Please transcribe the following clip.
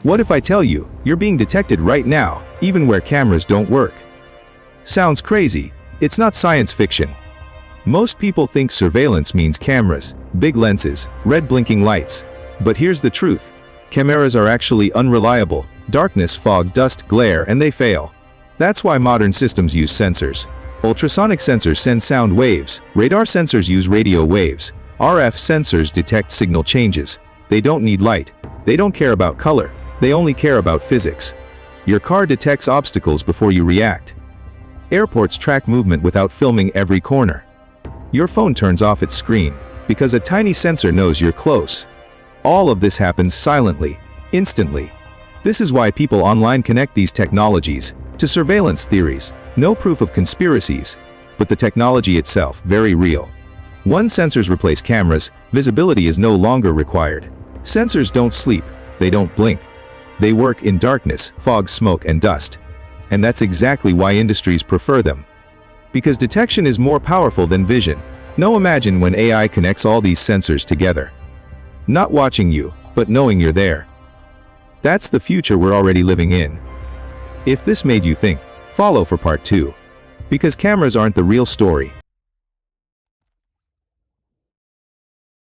What if I tell you, you're being detected right now, even where cameras don't work? Sounds crazy. It's not science fiction. Most people think surveillance means cameras, big lenses, red blinking lights. But here's the truth. Cameras are actually unreliable. Darkness, fog, dust, glare, and they fail. That's why modern systems use sensors. Ultrasonic sensors send sound waves. Radar sensors use radio waves. RF sensors detect signal changes. They don't need light. They don't care about color. They only care about physics. Your car detects obstacles before you react. Airports track movement without filming every corner. Your phone turns off its screen because a tiny sensor knows you're close. All of this happens silently, instantly. This is why people online connect these technologies to surveillance theories. No proof of conspiracies, but the technology itself, very real. Once sensors replace cameras, visibility is no longer required. Sensors don't sleep, they don't blink. They work in darkness, fog, smoke, and dust. And that's exactly why industries prefer them. Because detection is more powerful than vision. Now imagine when AI connects all these sensors together. Not watching you, but knowing you're there. That's the future we're already living in. If this made you think, follow for part 2. Because cameras aren't the real story.